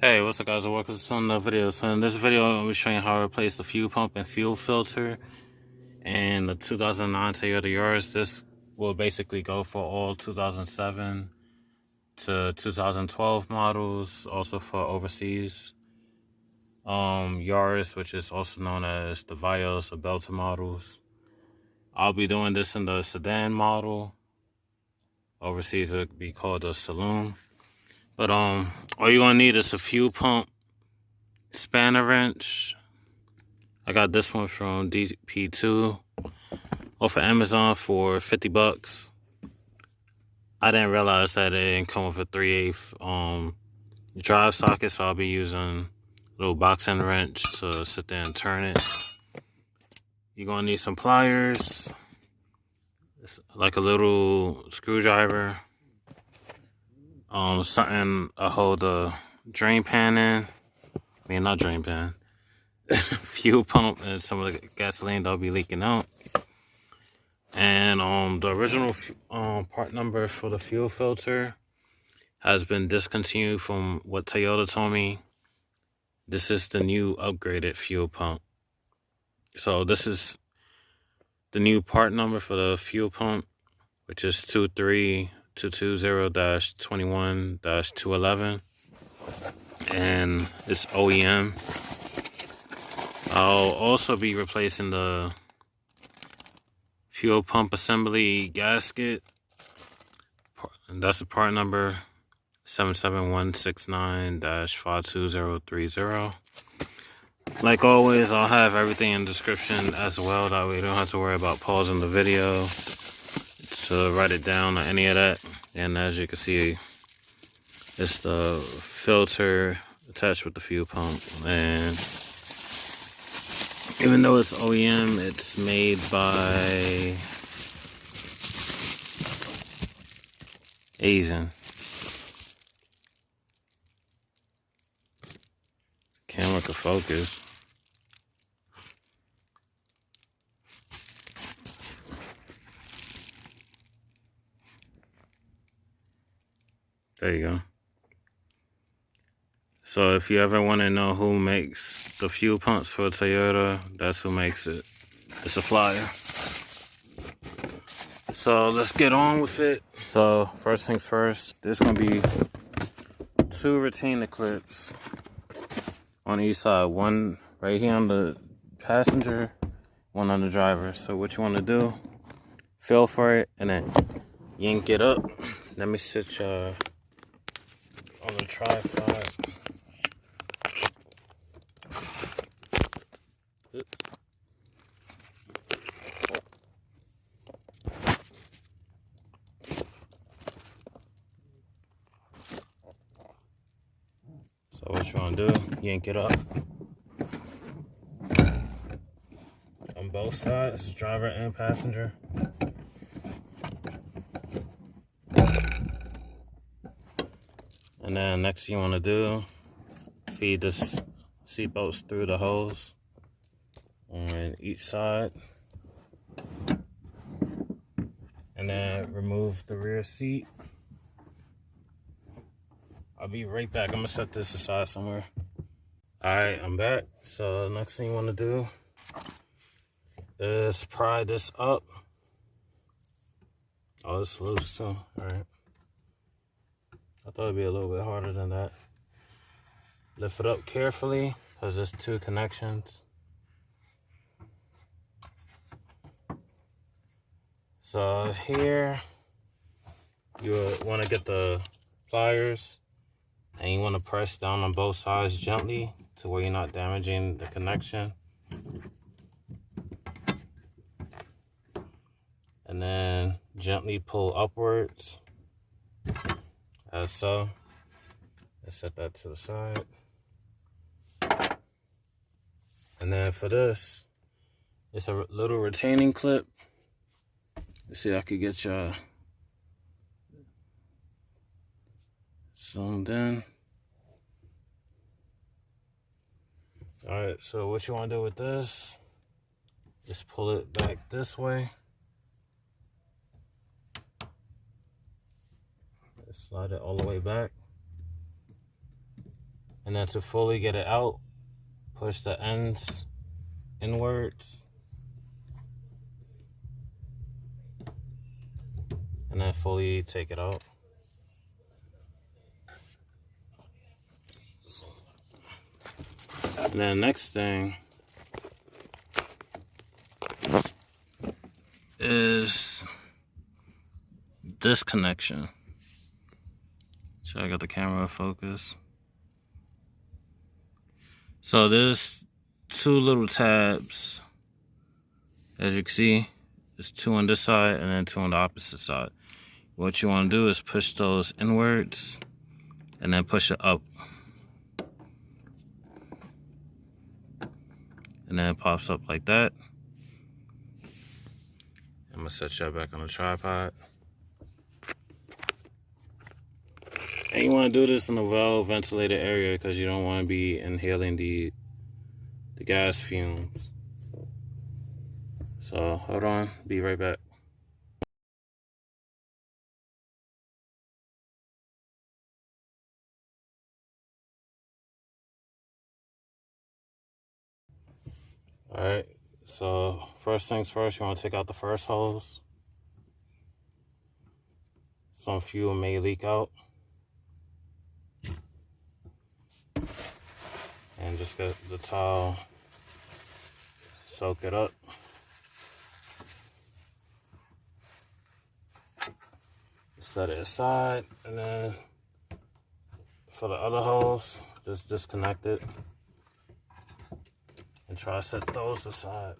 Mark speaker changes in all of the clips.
Speaker 1: Hey, what's up guys, welcome to another video. So in this video, I'm going to be showing you how to replace the fuel pump and fuel filter in the 2009 Toyota Yaris. This will basically go for all 2007 to 2012 models, also for overseas Yaris, which is also known as the Vios or Belter models. I'll be doing this in the sedan model. Overseas it would be called a saloon. But all you're gonna need is a fuel pump, spanner wrench. I got this one from DP2 off of Amazon for 50 bucks. I didn't realize that it didn't come with a 3/8 drive socket, so I'll be using a little box-end wrench to sit there and turn it. You're gonna need some pliers, it's like a little screwdriver, something to hold the drain pan in. I mean, not drain pan. Fuel pump and some of the gasoline that'll be leaking out. And the original part number for the fuel filter has been discontinued from what Toyota told me. This is the new upgraded fuel pump. So this is the new part number for the fuel pump, which is 23220-21-211. And it's OEM. I'll also be replacing the fuel pump assembly gasket, and that's the part number 77169-52030. Like always, I'll have everything in the description as well, that way you don't have to worry about pausing the video to write it down or any of that. And as you can see, it's the filter attached with the fuel pump, and even though it's OEM, it's made by Asian. Camera could focus. There you go. So if you ever want to know who makes the fuel pumps for Toyota, that's who makes it. The supplier. So let's get on with it. So first things first, there's going to be 2 retainer clips on each side. One right here on the passenger, one on the driver. So what you want to do, feel for it and then yank it up. Let me sit on the tripod. So what you want to do, yank it up on both sides, driver and passenger. And then next thing you want to do, feed this seat bolts through the hose on each side. And then remove the rear seat. I'll be right back. I'm gonna set this aside somewhere. Alright, I'm back. So next thing you want to do is pry this up. Oh, it's loose too. Alright. I thought it'd be a little bit harder than that. Lift it up carefully, because there's 2 connections. So here, you want to get the pliers, and you want to press down on both sides gently to where you're not damaging the connection. And then gently pull upwards, as so. Let's set that to the side. And then for this, it's a little retaining clip. Let's see if I could get you zoomed in. Alright, so what you want to do with this, just pull it back this way. Slide it all the way back. And then to fully get it out, push the ends inwards. And then fully take it out. And then next thing is this connection. So I got the camera focus. So there's two little tabs. As you can see, there's two on this side and then two on the opposite side. What you want to do is push those inwards and then push it up. And then it pops up like that. I'm gonna set you back on the tripod. And you want to do this in a well-ventilated area because you don't want to be inhaling the gas fumes. So hold on, be right back. All right, so first things first, you want to take out the first hose. Some fuel may leak out. And just get the towel, soak it up. Set it aside, and then for the other hose, just disconnect it and try to set those aside.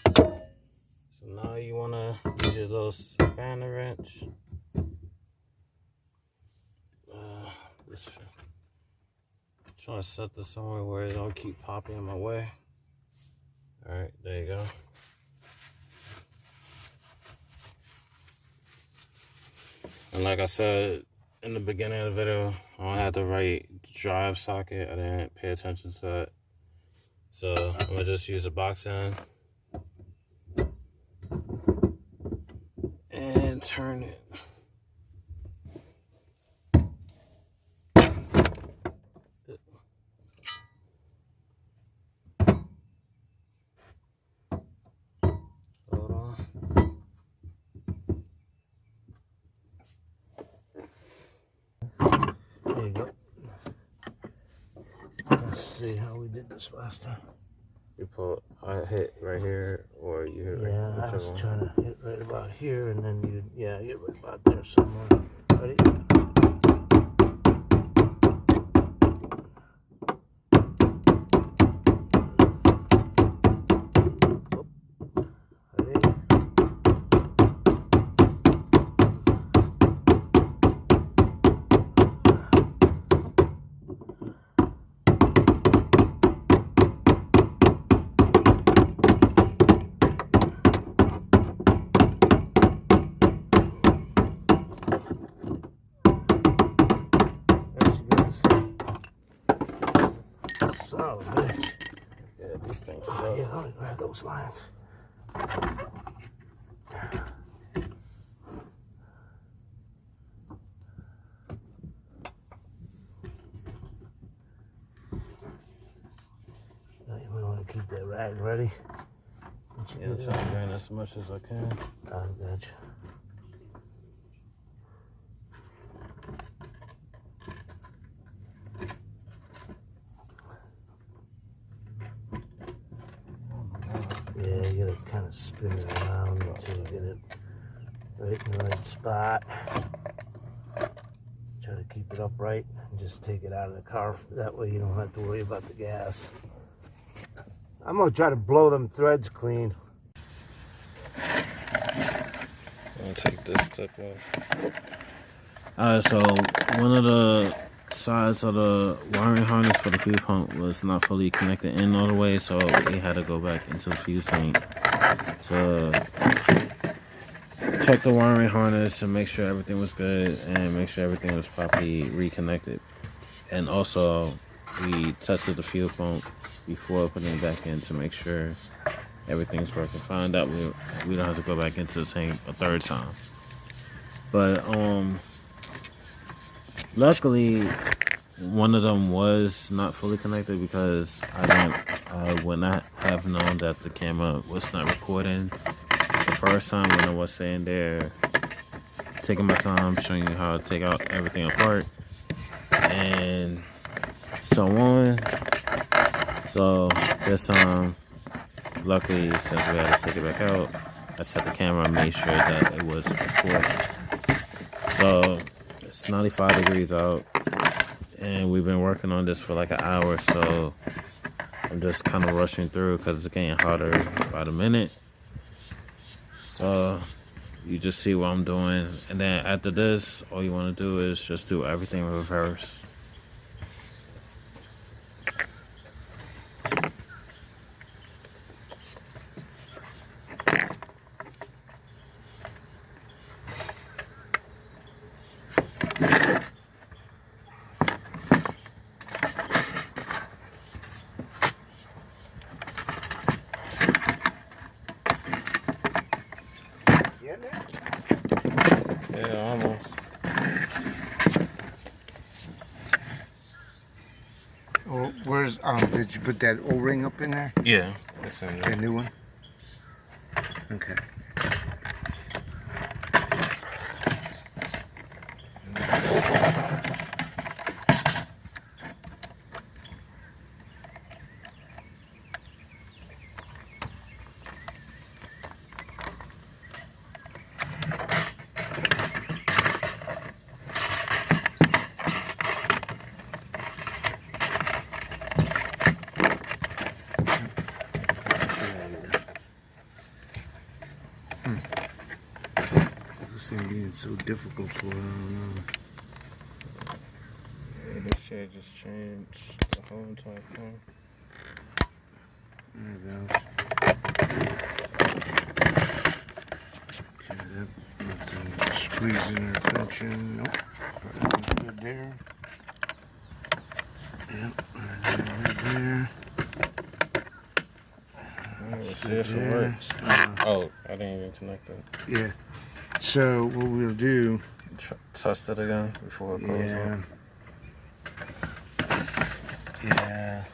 Speaker 1: So now you want to use your little spanner wrench. Try to set this somewhere where it don't keep popping in my way. All right, there you go. And like I said in the beginning of the video, I don't have the right drive socket. I didn't pay attention to that. So I'm gonna just use a box end and turn it.
Speaker 2: There you go. Let's see how we did this last time.
Speaker 1: You pull, I hit right here, or you hit right
Speaker 2: here.
Speaker 1: here.
Speaker 2: Yeah, I was trying to hit right about here, and then you, yeah, hit right about there somewhere. Ready? Yeah, let me grab those lines. Now you might want to keep that rag ready.
Speaker 1: Yeah, I'm trying to drain as much as I can.
Speaker 2: I gotcha. Yeah, you gotta kind of spin it around until you get it right in the right spot. Try to keep it upright and just take it out of the car. That way you don't have to worry about the gas. I'm gonna try to blow them threads clean.
Speaker 1: I'm gonna take this clip off. Alright, so one of the sides of the wiring harness for the fuel pump was not fully connected in all the way, so we had to go back into the fuel tank to check the wiring harness and make sure everything was good and make sure everything was properly reconnected. And also we tested the fuel pump before putting it back in to make sure everything's working fine. That we don't have to go back into the same a third time. But luckily, one of them was not fully connected because I would not have known that the camera was not recording the first time when I was sitting there taking my time showing you how to take out everything apart and so on. So this time, luckily, since we had to take it back out, I set the camera and made sure that it was recording. So it's 95 degrees out, and we've been working on this for like an hour, so I'm just kind of rushing through because it's getting hotter by the minute. So you just see what I'm doing, and then after this, all you want to do is just do everything in reverse. Yeah, almost.
Speaker 2: Oh, where's did you put that O-ring up in there?
Speaker 1: Yeah, it's in there.
Speaker 2: That new one? Okay. This thing being so difficult for her, I don't know.
Speaker 1: Yeah, this shit just changed the whole entire thing.
Speaker 2: There it goes. Okay, that squeezing or pinching. Nope. Everything's good there. Yep, everything's good there.
Speaker 1: Let's see if it works. Oh, I didn't even connect it.
Speaker 2: Yeah. So what we'll do?
Speaker 1: Test it again before it goes on.
Speaker 2: Yeah.